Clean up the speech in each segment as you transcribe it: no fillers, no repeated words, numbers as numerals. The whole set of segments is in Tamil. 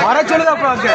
வர சொல்லுது அப்புறம் அங்கே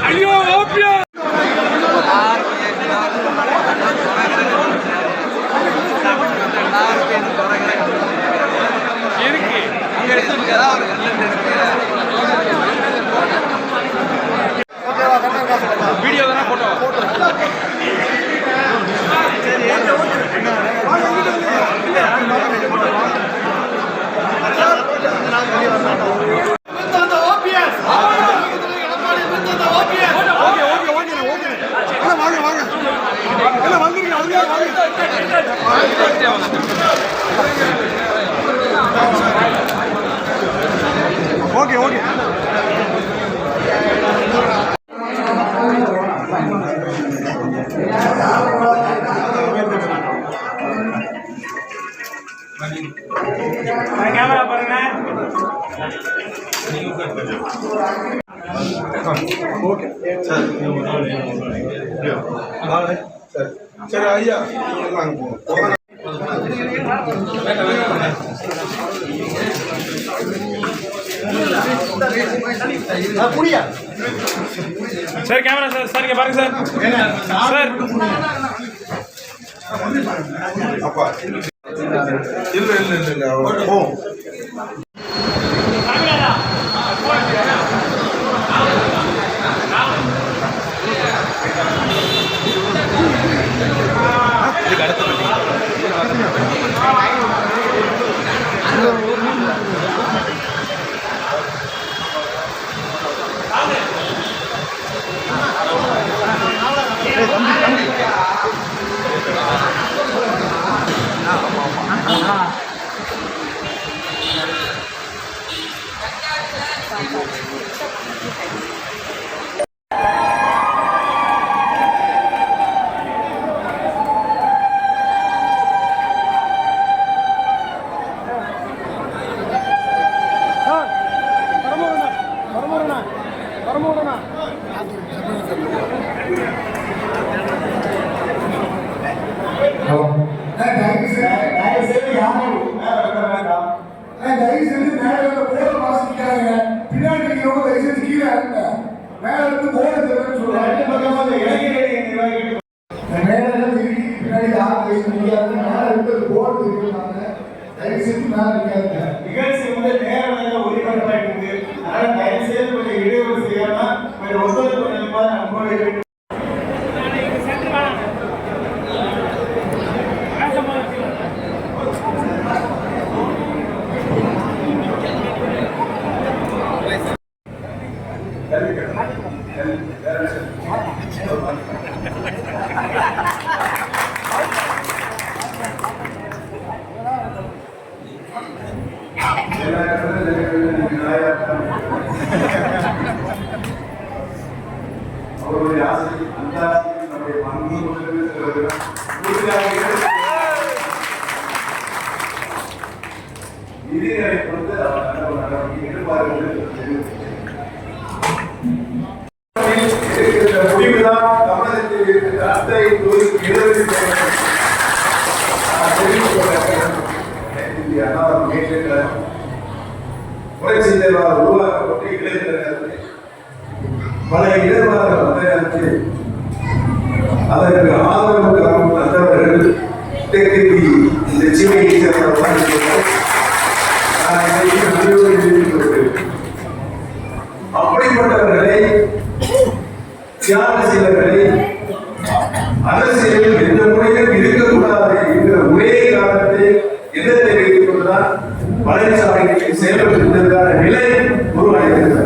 ஐயோ வீடியோ தானே போட்டோ ஓகே ஓகே கேமரா பாருங்க ஓகே சார் சரி ஐயா சார் கேமரா சார் சார் இங்க பாருங்க சார் சார் அப்பா இல்ல இல்ல இல்ல ஓ பின்னாடி கீழே மேல இருந்து போட அந்த இளைஞர்களை நிர்வாகிகள் பின்னாடி யாரும் பேச முடியாது. மேல இருக்கிறது போர்டு இருக்கிறாங்க. தயவு செய்து மேல இருக்காங்க. நிகழ்ச்சி நேரம் ஒளிபரப்பாயிட்டு இருக்கு. அதனால தயவு செய்து கொஞ்சம் இடையூறு செய்யாம கொஞ்சம் ஒத்துழைப்பு நம்மளுடைய அவருடைய ஆசை அந்த ஆசையை நம்முடைய பங்கு விதிகளை பொறுத்து அவர் நடவடிக்கை எதிர்பார்க்கிறது முடிவுதான் தமிழகத்தில் இருக்கிற அத்தனை புரட்சி தலைவரால் உருவாக்கப்பட்டு இளைஞர்கள் பல இடர்பாடுகள் வந்த நேரத்தில் அதற்கு ஆதரவு தந்தவர்கள் இந்த சிவையை அப்படிப்பட்டவர்களை தியாக செய்தவர்களை அரசியலில் எந்த முறையில் இருக்கக்கூடாது என்ற ஒரே காரணத்தை எண்ணத்தை வைத்துக் கொண்டுதான் பழனிசாமி செயல்படுவதற்கான நிலை உருவாகிறது.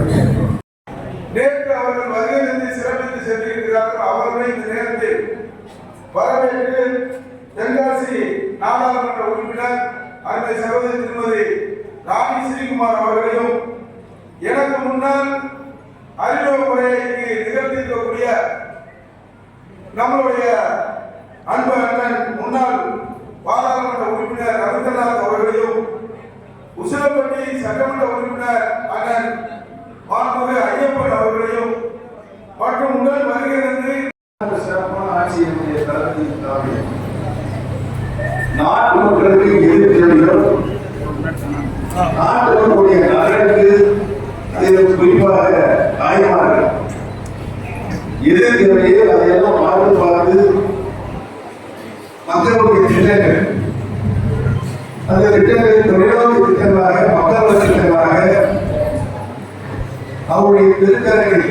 நேற்று அவர்கள் வருகையிலிருந்து சிறப்பித்து சென்றிருக்கிறார்கள். அவர்களை இந்த நேரத்தில் வரவேற்று தென்காசி நாடாளுமன்ற உறுப்பினர் அருமை சகோதரி திருமதி ராணி ஸ்ரீகுமார் அவர்களையும் எனக்கு முன்னால் அறிமுக உரையை நிகழ்த்தியிருக்கக்கூடிய நம்மளுடைய அன்பு அண்ணன் முன்னாள் பாராளுமன்ற உறுப்பினர் ரவீந்திரநாத் அவர்களையும் உசிலப்பட்டி சட்டமன்ற உறுப்பினர் அண்ணன் மாண்புமிகு ஐயப்பன் அவர்களையும் மற்றும் உடல் வருகிறது சிறப்பான ஆட்சியினுடைய தளத்தில் நாட்டு மக்களுக்கு எது தேவையோ நாட்டு மக்களுடைய நலனுக்கு குறிப்பாக தாய்மார்கள் எது தேவையோ அதையெல்லாம் பார்த்து மக்களுடைய திட்டங்கள் அந்த திட்டங்கள் தொழிலாளர் திட்டங்களாக மக்கள் திட்டங்களாக அவருடைய திருக்கரங்கள்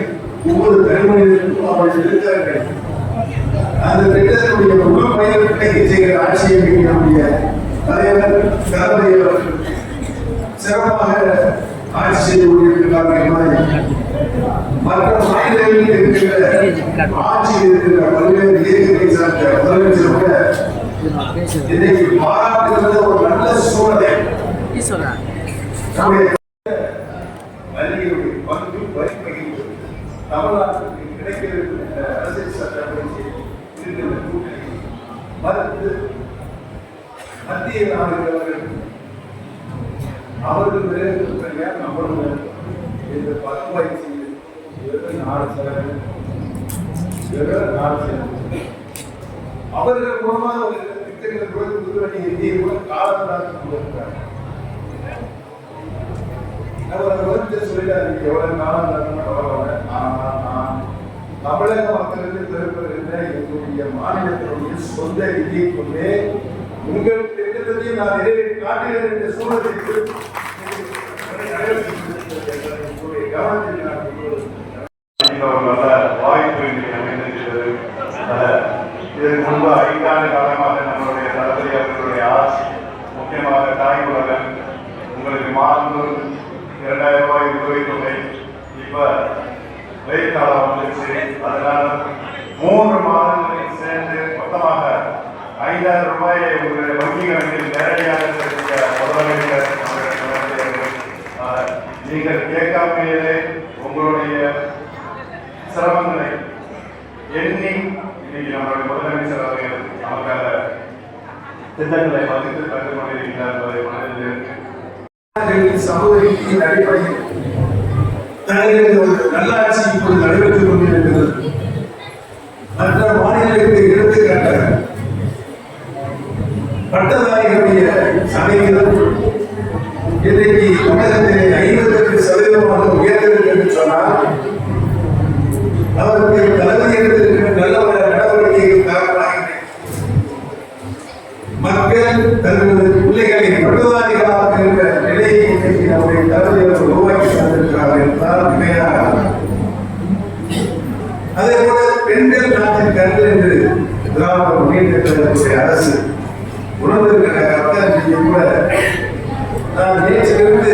ஒவ்வொரு தனிமனிதனுக்கும் அவருடைய திருக்கரங்கள் அந்த திட்டத்தினுடைய முழு பயணத்தை செய்கிற ஆட்சியை நம்முடைய தலைவர் தளபதி அவர்கள் சிறப்பாக ஆட்சி செய்து கொண்டிருக்கிறார்கள். மற்ற மாநிலங்களில் இருக்கிற ஆட்சியில் இருக்கிற பல்வேறு இயக்கங்களை சார்ந்த முதலமைச்சர் கூட இன்றைக்கு பாராட்டுகிற ஒரு நல்ல சூழலை பங்கு வரிப்பகிர்வு தமிழ்நாட்டிற்கு கிடைக்கின்ற அரசியல் சட்டப்படி இருக்கிற கூட்டணி மறுத்து மத்திய நாடுகள் அவர்கள் விரைவு நம்மளும் இந்த பகுவாய்ச்சி அவர்கள் மூலமாக ஒரு திட்டங்களை கூட புதுவணி இந்திய கூட காலத்தால் கொடுக்கிறார். சொல்லிட்டாரு எவ்வளவு காலம் தமிழக மக்களுக்கு பெறுகின்ற எங்களுடைய மாநிலத்தினுடைய சொந்த நிதியை கொண்டே உங்கள் திட்டத்தையும் நான் நிறைவேற்றி காட்டுகிறேன் என்ற சூழலுக்கு வாய்ப்பு அமைந்திருக்கிறது. இதற்கு முன்பு 5 ஆண்டு காலமாக நம்மளுடைய தளபதி அவர்களுடைய ஆட்சி, முக்கியமாக தாய் உலகம் உங்களுக்கு மாதந்தோறும் 2000 ரூபாய் உதவித்தொகை இப்ப வெயிற்காலம் வந்துருச்சு. அதனால 3 மாதங்களில் சேர்ந்து மொத்தமாக 5000 ரூபாயை உங்களுடைய வங்கி கணக்கில் நேரடியாக செலுத்திய முதலமைச்சர் நீங்கள் கேட்காமையே உங்களுடைய சிரமங்களை எண்ணி இன்னைக்கு நம்மளுடைய முதலமைச்சர் அவர்கள் நமக்காக திட்டங்களை மதித்து கண்டு கொண்டிருக்கிறார் என்பதை மனதில் சமூகத்தின் அடிப்படையில் நல்லாட்சி இப்போது நடைபெற்றுக் கொண்டிருக்கிறது. மற்ற மாநிலங்களுக்கு எடுத்துக்காட்டாக பட்டதாரிகளுடைய சதவீதம் இன்றைக்கு தமிழகத்திலே 58% உயர்ந்தது என்று சொன்னால் அவருக்கு தலைமை நாட்டின் கருத்து என்று திராவிட முன்னேற்ற கழகத்துடைய அரசு உணர்ந்திருக்கிற கருத்தை கூட நான் நேற்றிலிருந்து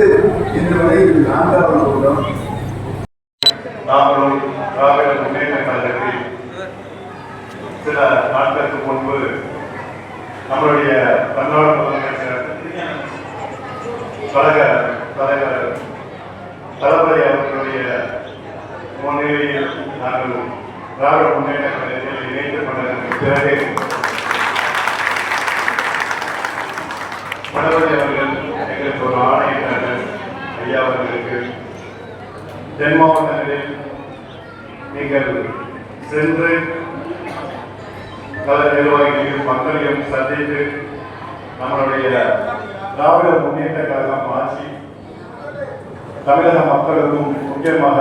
இன்று வரை 4வது கூட்டம். நாங்களும் திராவிட முன்னேற்ற கழகத்தில் சில நாட்களுக்கு முன்பு நம்மளுடைய தமிழ்நாடு முதலமைச்சர் கழக தலைவர் தளபதி அவர்களுடைய முன்னிலையில் நாங்கள் திராவிட முன்னேற்ற கழகத்தில் இணைத்துக் கொண்டதற்கு பிறகு தளபதி அவர்கள் எங்களுக்கு ஒரு ஆணையிட்டார்கள். ஐயா அவர்களுக்கு தென் மாவட்டங்களில் நீங்கள் சென்று கல நிர்வாகிகளையும் மக்களையும் சந்தித்து நம்மளுடைய திராவிட முன்னேற்ற கழகம் ஆட்சி தமிழக மக்களுக்கும் முக்கியமாக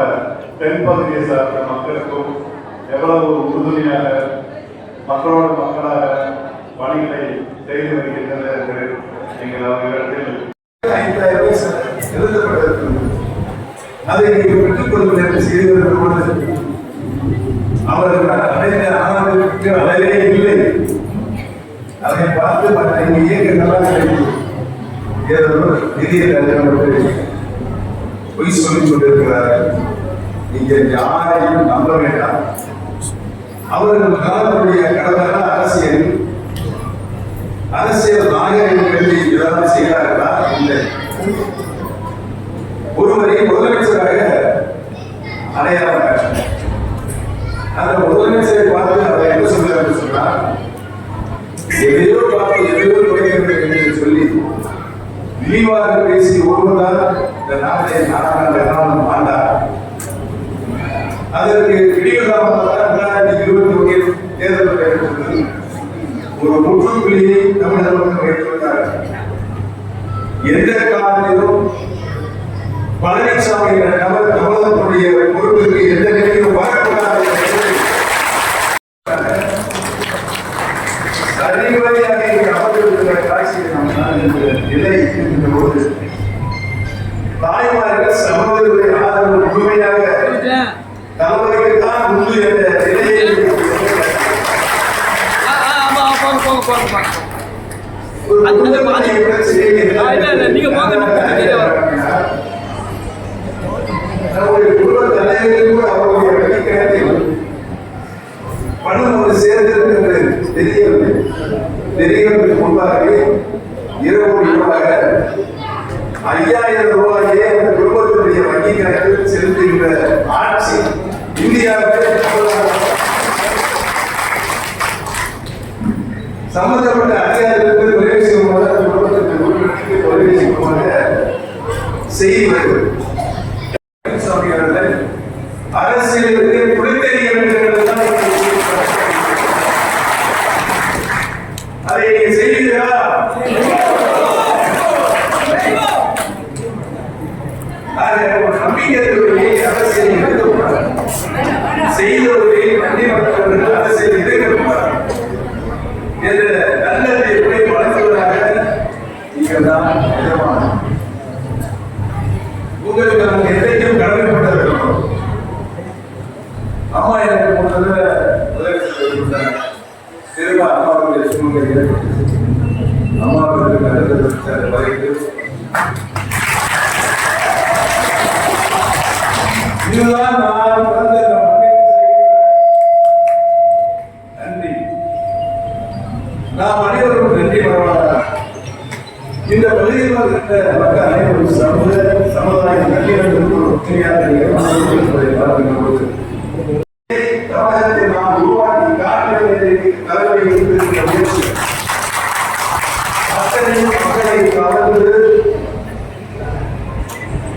தென்பகுதியை சார்ந்த மக்களுக்கும் எவ்வளவு உறுதுணையாக மக்களோடு மக்களாக பணிகளை செய்து வருகின்றனர் என்று நீங்கள் அவர்களிடத்தில் 5000 எழுதப்பட்டிருக்கிறது. அதை நீங்கள் பெற்றுக் கொள்வதற்கு செய்து பொழுது அவர்கள் அடைந்த ஆனந்தத்திற்கு அளவே இல்லை. அதை பார்த்து மற்ற இயக்கங்களாக ஏதோ நிதியை பொய் சொல்லிக் கொண்டிருக்கிறார்கள். நீங்கள் யாரையும் நம்ப வேண்டாம். அவர்கள் காலத்துடைய கடமையான அரசியல் நாயகம் எழுதி ஏதாவது செய்கிறார்களா? இல்லை. ஒருவரை முதலமைச்சராக அடையாளம் அந்த முதலமைச்சரை பார்த்து அவர் என்ன சொல்றார் என்று சொன்னால், எதையோ பார்த்து எதையோ குறைகிறது என்று சொல்லி இழிவாக பேசி ஒருவர்தான் இந்த நாட்டை நாடாளுமன்ற ஆண்டார். அதற்கு இடையிலாமல் 2021 தேர்தல் நடைபெற்றது. ஒரு முற்றுப்புள்ளியை தமிழக மக்கள் வைத்துள்ளார்கள். எந்த காலத்திலும் பழனிசாமி என்ற நபர் தமிழகத்துடைய பொறுப்பிற்கு எந்த நிலையிலும் வரக்கூடாது அறிவுரையாக அமர்ந்திருக்கிற காட்சியை நாம் நிலை இருக்கின்றபோது தாய்மார்கள் சமூகத்துடைய ஆதரவு முழுமையாக தலைவருக்குத்தான் உண்டு என்ற நிலையை நம்முடைய குடும்ப தலைவர்கள் கூட அவருடைய வழிகாட்டில் பணம் ஒரு சேர்ந்திருக்கிறது தெரியவில்லை. முன்பாகவே 2 கோடி ரூபாய் 5000 ரூபாயை அந்த குடும்பத்தினுடைய வங்கி கணக்கில் செலுத்துகின்ற ஆட்சி இந்தியாவில் சம்பந்தப்பட்ட அதிகாரிகளுக்கு உதவி செய்யும்போது அந்த குடும்பத்திற்கு உதவி செய்யும்போது செய்தி வருகிறது. அரசியலுக்கு புரிந்தறிய வேண்டும். அதை செய்கிறா நம்பிக்கை அரசியல் இருக்கக்கூடாது. செய்தவர்களை நன்றி மற்றவர்கள் அரசியல் இருக்கக்கூடாது என்ற நல்ல தீர்ப்பை வழங்குவதாக நீங்கள் தான் உங்களுக்கு நாங்கள் எதையும் கடமைப்பட்டிருக்கிறோம். அம்மா எனக்கு முதல்ல திரும்ப அம்மாவுடைய சூழ்நிலை அம்மாவுக்கு நல்லது வரைக்கு இதுதான் நான் பிறந்த நன்றி. நாம் அனைவரும் நன்றி பரவாயில்ல. இந்த பகுதியில் இருந்த மக்கள் அனைவரும் சமுதாய நன்றிகளுக்கு தமிழகத்தை நாம் உருவாக்கி காட்டுவதற்கு தலைவரை இருந்திருக்கிற முயற்சி அத்தனை மக்களை கவர்ந்து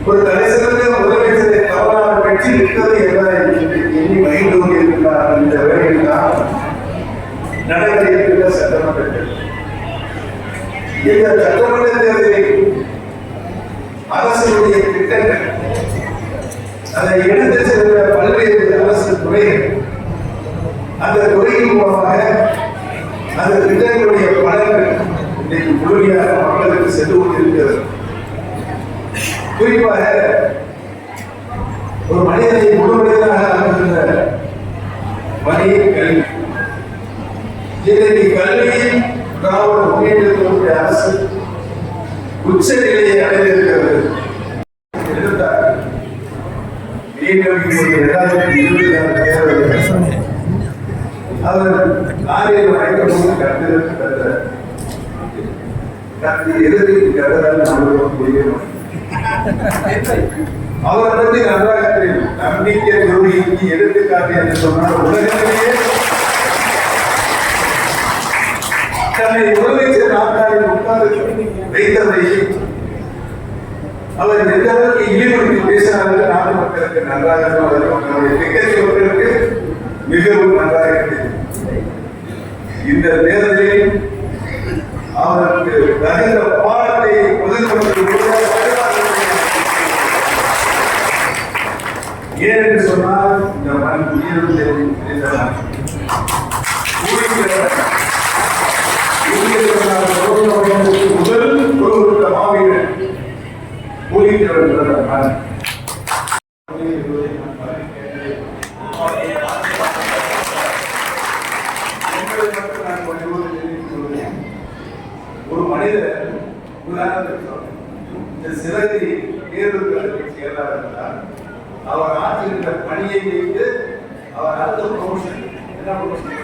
ஒரு தலைசிறந்த முதலமைச்சரை தவறான கட்சி இருக்கிறது என்பதை எண்ணி மகிழ்ந்து கொண்டிருக்கிறார். இந்த வேலையில் தான் நடைபெற இருக்கின்ற சட்டமன்றத்தில் இந்த சட்டமன்ற தேர்தலில் அரசுடைய திட்டங்கள் அதை எடுத்து சென்ற பல்வேறு அரசு துறைகள் அந்த துறையின் மூலமாக அந்த திட்டங்களுடைய பலன்கள் இன்னைக்கு முழுமையாக மக்களுக்கு சென்று கொண்டிருக்கிறது. குறிப்பாக ஒரு மனிதனை முழு மனிதனாக ஆக்குகின்ற வழி கல்வி உச்ச நிலையை அடைந்திருக்கிறது. எதிர்த்தார். மீண்டும் இப்போது 2026 தேர்தல் அவர் ஆலயம் அழைக்கும்போது கருத்து கருத்து எதிர்த்து கருதால் நம்மளுக்கு புரியும். அவர் பற்றி நன்றாக தெரியும். நம்பிக்கை துரோகிக்கு எடுத்துக்காட்டு என்று சொன்னால் உலகத்திலேயே தன்னை முதலமைச்சர் நாட்களில் உட்கார்ந்து வைத்ததை அவர் எந்த அளவுக்கு இழிவுபடுத்தி பேசினார்கள் நாட்டு மக்களுக்கு நன்றாக அவருடைய திகழ்ச்சி மக்களுக்கு மிகவும் நன்றாக இருக்கிறது. இந்த தேர்தலில் அவருக்கு தகுந்த பாடத்தை ஏனென்று சொன்னால் இந்த மண் முதல் ஒரு மாவீரன் கூலிக்கிறவர் மண் ஒரு மனிதர் இந்த சிறகு தேர்தல்களுக்கு செயலாளர் அவர் ஆற்றுகின்ற பணியை வைத்து அவர் அடுத்த ப்ரொமோஷன் என்ன ப்ரொமோஷன்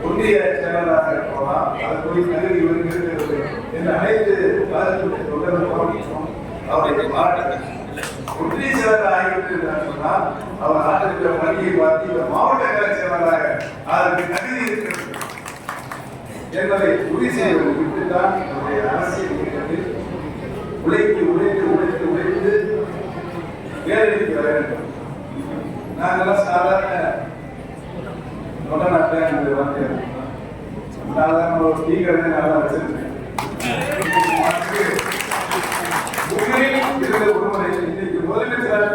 ஒன்றிய செயலாளராக போகலாம். அது போய் தகுதி இருக்கிறது என்று அனைத்து தொடர்பும் அவரை பாராட்டு ஒன்றிய செயலாளர் ஆகிவிட்டார் சொன்னால் அவர் ஆற்றுகின்ற பணியை பார்த்து இவர் மாவட்ட கலை செயலாளராக அதற்கு தகுதி இருக்கிறது என்பதை உறுதி செய்வதை விட்டுத்தான் நம்முடைய அரசியல் இயக்கத்தில் உழைத்து உழைத்து உழைத்து உழைத்து வேலைக்கு வர வேண்டும். நாங்கெல்லாம் சாதாரண சாதாரண ஒரு ஸ்பீக்கர் நல்லா வச்சிருக்கேன். இன்னைக்கு முதலமைச்சர்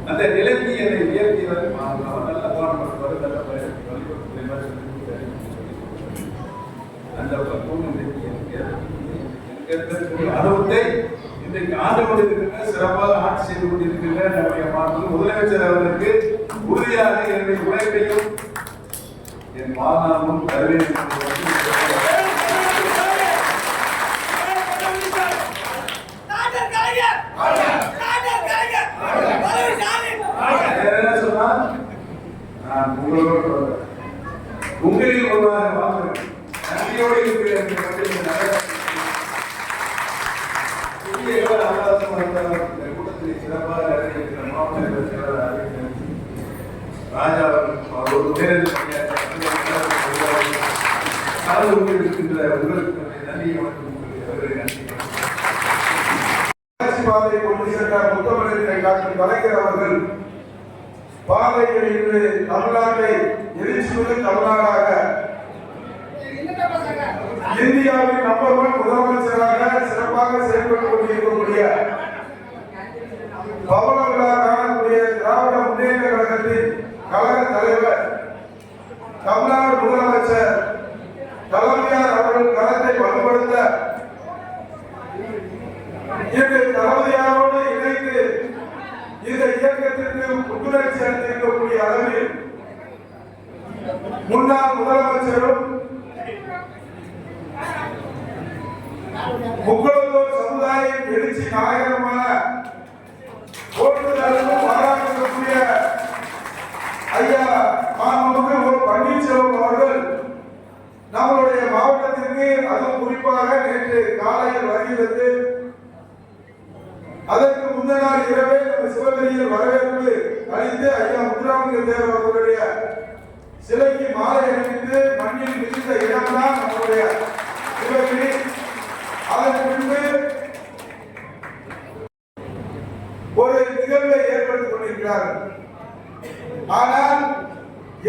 அந்த நிலைக்கு என்னை உயர்த்தியவர் நல்ல போராடுவார் நல்ல அனுபவத்தை இன்றைக்கு ஆண்டு கொண்டிருக்கின்ற சிறப்பாக ஆட்சி செய்து கொண்டிருக்கின்ற நம்முடைய முதலமைச்சர் அவர்களுக்கு உறுதியாக என்னுடைய உழைப்பையும் என் வாழ்நாளும் தருவேன். நான் உங்களோடு உங்களில் ஒருவராக வாழ்கிறேன். நன்றியோடு இருக்கிறேன். கூட்டத்தில் சிறப்பாக நிறைவேற்ற மாவட்ட செயலாளர் ராஜா அவர்கள் இருக்கின்ற உங்களுக்கு நன்றியை பாதையை கொண்டு சென்ற முத்தமிழரை டாக்டர் கலைஞர் அவர்கள் பாதைகள் இன்று தமிழ்நாட்டை எழுச்சிமிகு தமிழ்நாடாக இந்தியாவின் நம்பர் 1 முதலமைச்சராக சிறப்பாக செயல்பட்டுக் கொண்டிருக்கக்கூடிய பவள விழா காணக்கூடிய திராவிட முன்னேற்ற கழகத்தின் கழக தலைவர் தமிழ்நாடு முதலமைச்சர் தலைமையார் அவர்கள் கருத்தை வலுப்படுத்த இன்று தலைமையாரோடு இணைந்து இந்த இயக்கத்திற்கு புத்துணர்ச்சி அளித்திருக்கக்கூடிய அளவில் முன்னாள் முதலமைச்சரும் முக்குளத்தூர் சமுதாய எழுச்சி நாயகமான போற்றுதலுக்கும் பாராட்டக்கூடிய ஐயா மாண்புமிகு பன்னீர்செல்வம் அவர்கள் நம்மளுடைய மாவட்டத்திற்கு அதுவும் குறிப்பாக நேற்று காலையில் வருகிறது. அதற்கு முந்தின நாள் இரவே நம்ம சிவகிரியில் வரவேற்பு அளித்து ஐயா முத்துராமலிங்க தேவர் அவர்களுடைய சிலைக்கு மாலை அணிவித்து மண்ணில் மிகுந்த இடம்தான் நம்முடைய சிவகிரி. அதற்கு பின்பு ஒரு நிகழ்வை ஏற்படுத்திக் கொண்டிருக்கிறார்கள். ஆனால்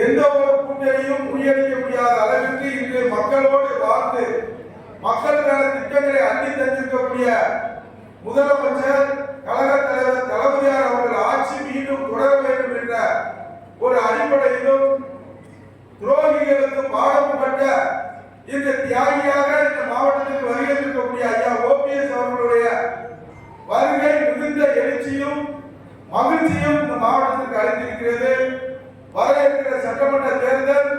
எந்த ஒரு கூட்டணியும் முறியடிக்க முடியாத அளவிற்கு இன்று மக்களோடு வாழ்ந்து மக்களுக்கான திட்டங்களை அள்ளி தந்திருக்கக்கூடிய முதலமைச்சர் கழக தலைவர் தளபதியார் அவர்கள் ஆட்சி மீண்டும் தொடர வேண்டும் என்ற ஒரு அடிப்படையிலும் துரோகிகளுக்கு பாடம் புகட்ட இந்த தியாகியாக இந்த மாவட்டத்தில் வருகின்றக்கூடிய ஐயா ஓபிஎஸ் அவர்களுடைய வருகை மிகுந்த எழுச்சியும் மகிழ்ச்சியும் இந்த மாவட்டத்திற்கு அளித்திருக்கிறது. வர இருக்கிற சட்டமன்ற தேர்தல்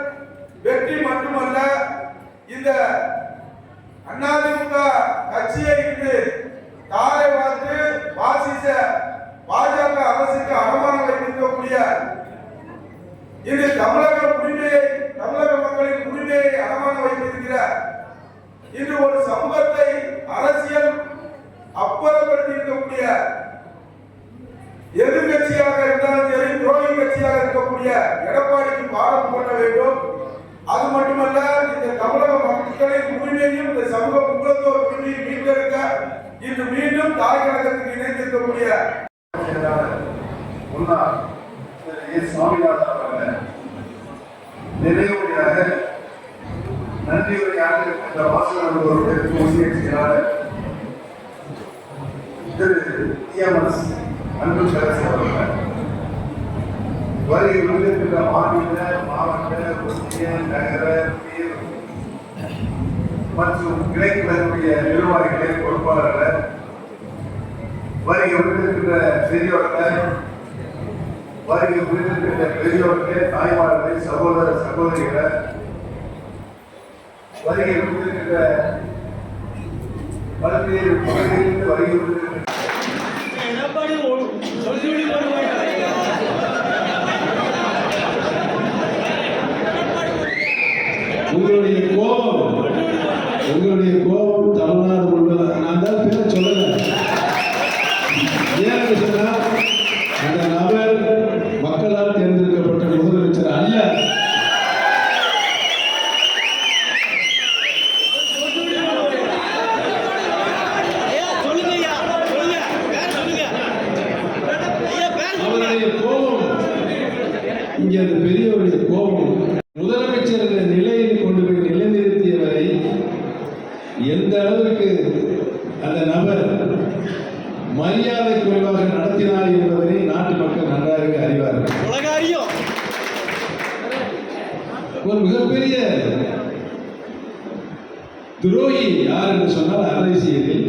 வெற்றி மட்டுமல்ல, இந்த அதிமுக கட்சியை இன்று தாரை பார்த்து பாசிச பாஜக அரசுக்கு அவமானம் வைத்திருக்கக்கூடிய இது தமிழக மக்களின் உரிமையை அவமானம் வைத்திருக்கிற இன்று ஒரு சமூகத்தை அரசியல் அப்புறப்படுத்தி இருக்கக்கூடிய எதிர்கட்சியாக இருந்தாலும் சரி, துரோகி கட்சியாக இருக்கக்கூடிய எடப்பாடிக்கு பாடம் போட வேண்டும். அது மட்டுமல்ல, இந்த தமிழக மக்களின் உரிமையையும் இந்த சமூக முக்கியத்துவ உரிமையை மீட்டெடுக்க இன்று மீண்டும் தாய் கழகத்துக்கு இணைந்திருக்கக்கூடிய முன்னாள் சுவாமிநாதன் அவர்கள் நினைவுரையாக நன்றியுரையாக இந்த வாசகர் ஒன்றிய செயலாளர் திரு EMS அன்பு சரசு அவர்கள் வருகை வந்திருக்கின்ற மாநில, மாவட்ட, ஒன்றிய, நகர, மற்றும் கிளைகளுடைய நிர்வாகிகளை, பொறுப்பாளர்கள், வருகை வந்திருக்கின்ற பெரியோர்கள், வருகை வந்திருக்கின்ற பெரியோர்கள், தாய்மார்கள், சகோதர சகோதரிகள், வருகை வந்திருக்கின்ற பல்வேறு பகுதிகளிலிருந்து வருகை வந்திருக்கின்ற உங்களுடைய கோபம் தமிழ்நாடு முழுவதும் நான் தான் பேரை சொல்லல. ஏன்னு சொன்னா அந்த நபர் மக்களால் தேர்ந்தெடுக்கப்பட்ட முதலமைச்சர் அல்ல. அவருடைய கோபம் இங்கே அந்த பெரியவருடைய கோபம் முதலமைச்சர் நிலையில் கொண்டு போய் நிலைநிறுத்தியவரை எந்த அளவிற்கு அந்த நபர் மரியாதை குறைவாக நடத்தினார் என்பதனை நாட்டு மக்கள் நன்றாக அறிவார்கள். ஒரு மிகப்பெரிய துரோகி யார் என்று சொன்னால் அரசியலில்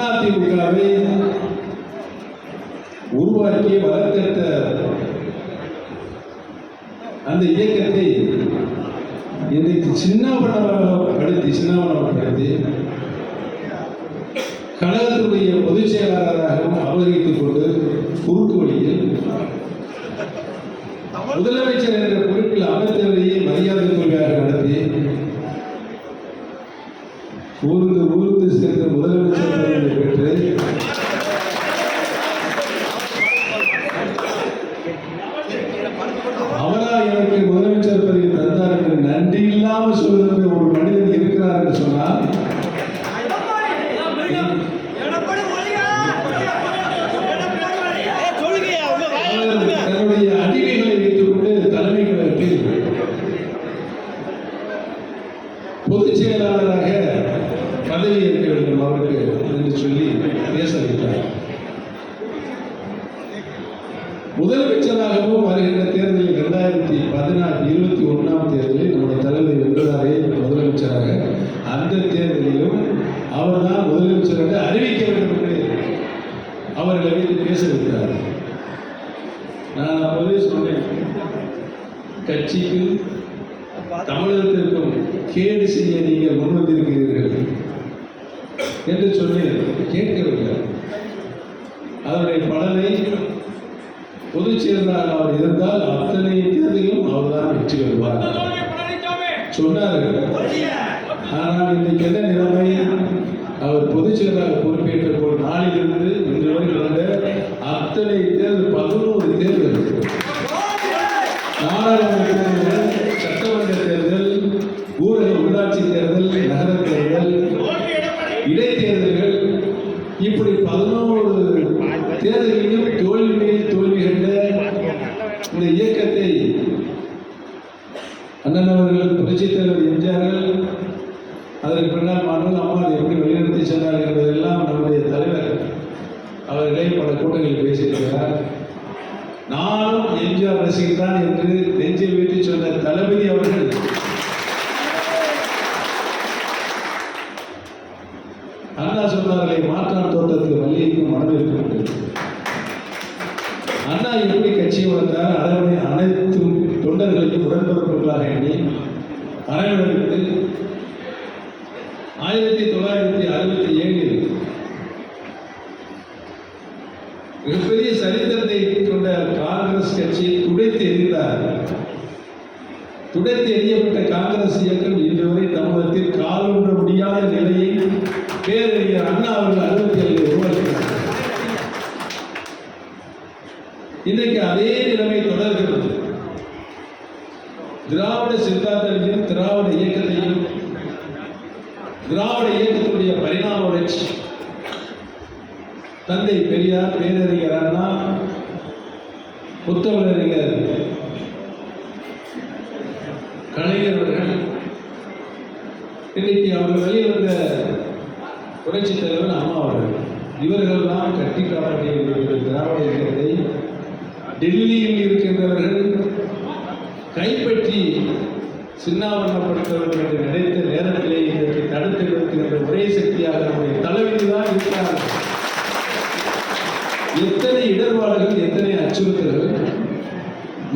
அதிமுகவை உருவாக்கி வளர்த்த அந்த இயக்கத்தை இன்றைக்கு சின்னாபனப்படுத்தி கழகத்துடைய பொதுச் செயலாளராகவும் அபகரித்துக் கொண்டு குறுக்கு வழியில் முதலமைச்சர் என்ற பொறுப்பில் அமர்த்தவரையே மரியாதை குறைவாக நடத்தி ஊர்ந்து சென்ற முதலமைச்சர் பெற்று அவரா எனக்கு முதலமைச்சர் பதவி தந்தார் என்று நன்றி இல்லாமல் சொல்லுகின்ற ஒரு மனிதன் இருக்கிறார் என்று சொன்னால் தன்னுடைய அடிமைகளை வைத்துக் கொண்டு தலைமை கழகத்தில் பொதுச் செயலாளராக பதவி ஏற்க வேண்டும் அவருக்கு என்று சொல்லி பேச வைத்தார். முதலமைச்சராகவும் வருகின்ற தேர்தலில் 2021 தேர்தலில் நம்முடைய தலைவர் வென்றாரே முதலமைச்சராக, அந்த தேர்தலிலும் அவர் தான் முதலமைச்சராக அறிவிக்க வேண்டும் என்று அவர்களை வைத்து பேச வைத்தார். நான் அப்போதே சொன்னேன், கட்சிக்கும் தமிழகத்திற்கும் கேடு செய்ய நீங்கள் முன்வந்திருக்கிறீர்கள் என்று சொல்லி கேட்கவில்லை. அதனுடைய பலனை பொதுச் செயலாளர் அவர் இருந்தால் அத்தனை தேர்தலிலும் அவர்தான் வெற்றி பெறுவார் சொன்னார்கள். ஆனால் இன்றைக்கு என்ன நிலைமை? அவர் பொதுச் செயலாளர் பொறுப்பேற்ற போல் நாளிலிருந்து இன்று வரை நடந்த அத்தனை தேர்தல் 11 தேர்தல், நாடாளுமன்ற தேர்தல், சட்டமன்ற தேர்தல், ஊரக உள்ளாட்சி தேர்தல், நகர தேர்தல், இடைத்தேர்தல்கள், இப்படி 11 தேர்தலிலும் தோல்வி கண்ட இந்த இயக்கத்தை அண்ணன் அவர்கள், புரட்சித் தலைவர் எம்ஜிஆர்கள், அதற்கு பின்னால் மாணவர்கள் அம்மா எப்படி வழிநடத்தி சென்றார்கள் என்பதெல்லாம் நம்முடைய தலைவர் அவர்களே பல கூட்டங்களில் பேசியிருக்கிறார். நானும் எம்ஜிஆர் ரசிகர்தான் என்று நெஞ்சில் வைத்து சொன்ன தளபதி அவர்கள் சொன்னார்களே, மாற்றான் தோட்டத்தில் மல்லிகைக்கும் மனம் இருக்கிறது. அண்ணா எப்படி கட்சி வளர்த்தார்? அரவணை அனைத்து தொண்டர்களையும் உடன்பிறப்புகளாக எண்ணி அரவணைத்து 1967 மிகப்பெரிய சரித்திரத்தை கொண்ட காங்கிரஸ் கட்சியை துடைத்து எறிந்தார். துடைத்து எறியப்பட்ட காங்கிரஸ் இயக்கம் இன்று வரை தமிழகத்தில் காலூன்ற முடியாத நிலையை பேரறிஞர் அண்ணா அவர்கள் 67 உருவாக்கினார். இன்றைக்கு அதே நிலைமை தொடர்கிறது. திராவிட சித்தாந்தத்தையும் திராவிட இயக்கத்தையும் திராவிட இயக்கத்துடைய பரிணாம வளர்ச்சி தந்தை பெரியார், பேரறிஞர் அண்ணா, புத்தமிழறிஞர் கலைஞர் அவர்கள், இன்றைக்கு அவர்கள் வெளியில் வந்த புரட்சி தலைவர் அம்மா அவர்கள், இவர்கள்லாம் கட்டி காப்பாற்றிய திராவிட இயக்கத்தை டெல்லியில் இருக்கின்றவர்கள் கைப்பற்றி சின்னாவண்ணப்படுத்தவர்கள் என்று நினைத்த நேரத்திலே இதற்கு தடுத்து நிறுத்துகின்ற ஒரே சக்தியாக நம்முடைய தலைவிதி தான் இருக்கிறார்கள். எத்தனை இடர்பாடுகள், எத்தனை அச்சுறுத்தல்கள்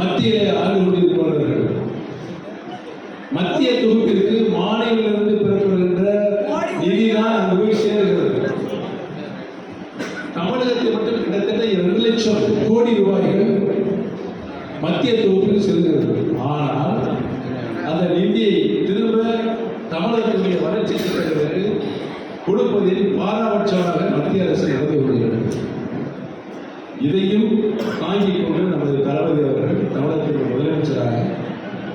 மத்தியிலே ஆண்டு கொண்டிருப்பவர்கள். மத்திய தொகுப்பிற்கு மாநிலத்திலிருந்து பெறப்படுகின்ற நிதிதான் அங்கு போய் சேருகிறது. தமிழகத்தில் மட்டும் கிட்டத்தட்ட 2 லட்சம் கோடி ரூபாய்கள் மத்திய தொகுப்பில் செல்கிறது. ஆனால் அந்த நிதியை திரும்ப தமிழகத்துடைய வளர்ச்சி திட்டங்களுக்கு கொடுப்பதில் பாராபட்சமாக மத்திய அரசு நடந்து கொள்கிறது. இதையும் தாங்கிக் கொண்டு நமது தளபதி அவர்கள் தமிழகத்தின் முதலமைச்சராக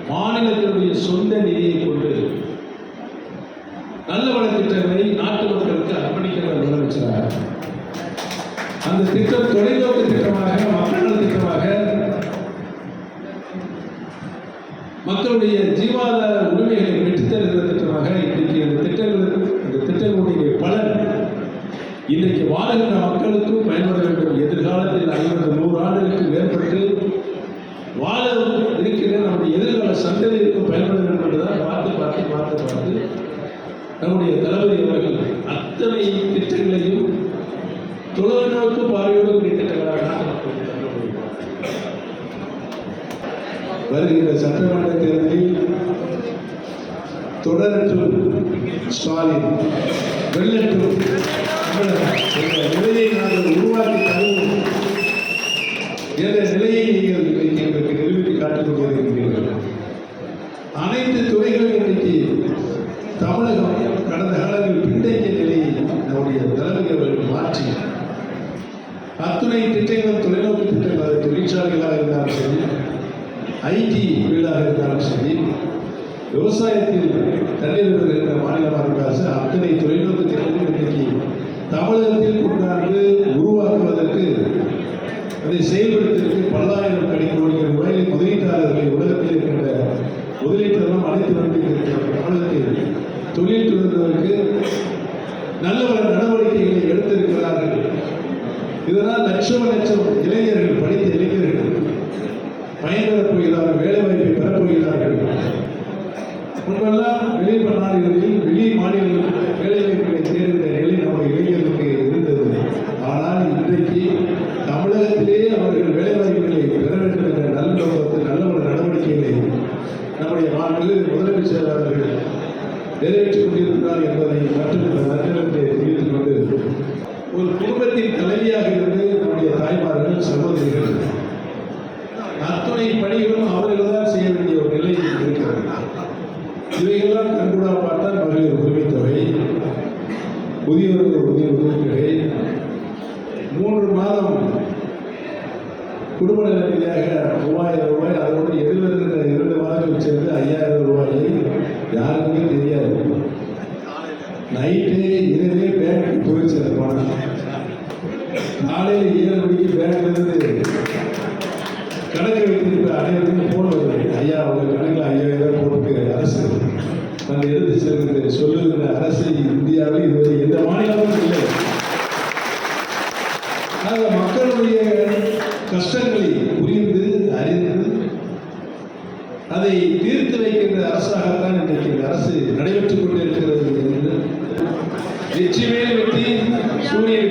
மாநிலத்தினுடைய சொந்த நிதியை கொண்டு நல்ல வள திட்டங்களை நாட்டு மக்களுக்கு அர்ப்பணிக்கிற முதலமைச்சராக அந்த திட்டம் தொலைநோக்கு திட்டமாக, மக்கள் திட்டமாக, மக்களுடைய ஜீவாதார உரிமைகளை பெற்றுத்தருகிற திட்டமாக இன்றைக்கு அந்த திட்டங்களுடைய பலன் இன்றைக்கு வாழ்கின்ற மக்களுக்கும் பயன்பட வேண்டும். எதிர்காலத்தில் 50-100 ஆண்டுகளுக்கு மேற்பட்டு வாழ இருக்கின்ற நம்முடைய எதிர்கால சந்ததிக்கும் பயன்பட வேண்டும் என்றுதான் பார்த்து நம்முடைய தளபதி அவர்கள் அத்தனை திட்டங்களையும் தொலைநோக்கு பார்வையோடு கூடிய திட்டங்களாக வருகின்ற சட்டமன்ற தேர்தலில் தொடரட்டும் ஸ்டாலின், வெல்லட்டும் என்ற நிலையை நாங்கள் உருவாக்கி தருவோம் என்ற நிலையை நீங்கள் எங்களுக்கு நிரூபித்து காட்டிக் கொண்டிருக்கிறீர்கள். அனைத்து துறைகளும் இன்றைக்கு தமிழகம் கடந்த காலங்களில் பின்தங்கிய நிலையை நம்முடைய தலைமை அவர்கள் மாற்றி அத்துணை திட்டங்களும் தொலைநோக்கு திட்டங்கள், அது தொழிற்சாலைகளாக இருந்தாலும் சரி, ஐடி ஃபீல்டாக இருந்தாலும் சரி, விவசாயத்தில் தண்ணீர் வருகின்ற மாநிலமாக இருந்தாலும் அத்தனை தொலைநோக்கு திட்டங்கள் இன்றைக்கு தமிழகத்தில் கொண்டாந்து உருவாக்குவதற்கு, அதை செயல்படுத்துவதற்கு பல்லாயிரம் கோடி ரூபாய் முதலீட்டாளர்களை உலகத்தில் இருக்கின்ற முதலீட்டாளர்களும் அனைத்து நாட்டில் தமிழகத்தில் தொழில் துறந்ததற்கு நல்ல பல நடவடிக்கைகளை எடுத்திருக்கிறார்கள். இதனால் லட்சம் இளைஞர்கள், படித்த இளைஞர்கள் பயன்பெறப் போகிறார்கள், வேலைவாய்ப்பை பெறப் போகிறார்கள். முன்பெல்லாம் வெளி நாடுகளில், வெளி மாநிலங்களில் வேலைவாய்ப்புகளை தேடுகின்ற நிலை நம்முடைய இளைஞர்களுக்கு இருந்தது. ஆனால் இன்றைக்கு தமிழகத்திலே அவர்கள் வேலைவாய்ப்புகளை பெற வேண்டும் என்ற நல்ல நோக்கத்தில் நல்ல ஒரு நடவடிக்கைகளை நம்முடைய முதலமைச்சர் அவர்கள் நிறைவேற்றிக் கொண்டிருக்கிறார் என்பதை மற்றும் இந்த நற்செயலை தெரிவித்துக் கொண்டு, ஒரு குடும்பத்தின் தலைவியாக இருந்து நம்முடைய தாய்மார்கள், சகோதரிகள் அத்துணை பணிகளும் அவர்கள் தான் செய்ய வேண்டிய ஒரு நிலை இருக்கிறது. இவைகள்லாம் கண்கூடா பார்த்தால் மகளிர் உரிமைத் தொகை, முதியோர்கள் உதவித்தொகை, 3 மாதம் குடும்ப நல ரீதியாக 3000 ரூபாய், அதோடு எதிர்வருகின்ற 2 மாதங்கள் சேர்ந்து 5000 ரூபாயை யாருக்குமே தெரியாது. நைட்டு இரவே பேங்க்கு போயிடுச்சு. அந்த பணம் காலையில் 7 மணிக்கு பேங்க்லேருந்து கணக்கு வைத்திருக்கிற அனைவருக்கும் போன் வருது, ஐயா அவங்க கணக்கில் 5000 போட்டு அரசு நம்ம எடுத்து செல்கிறது சொல்லுகிற அரசு இந்தியாவில் இதுவரை எந்த மாநிலமும் இல்லை. ஆக மக்களுடைய கஷ்டங்களை புரிந்து அறிந்து அதை தீர்த்து வைக்கின்ற அரசாகத்தான் இன்றைக்கு அரசு நடைபெற்றுக் கொண்டிருக்கிறது என்று வெற்றி மேல் வெற்றி சூரியன்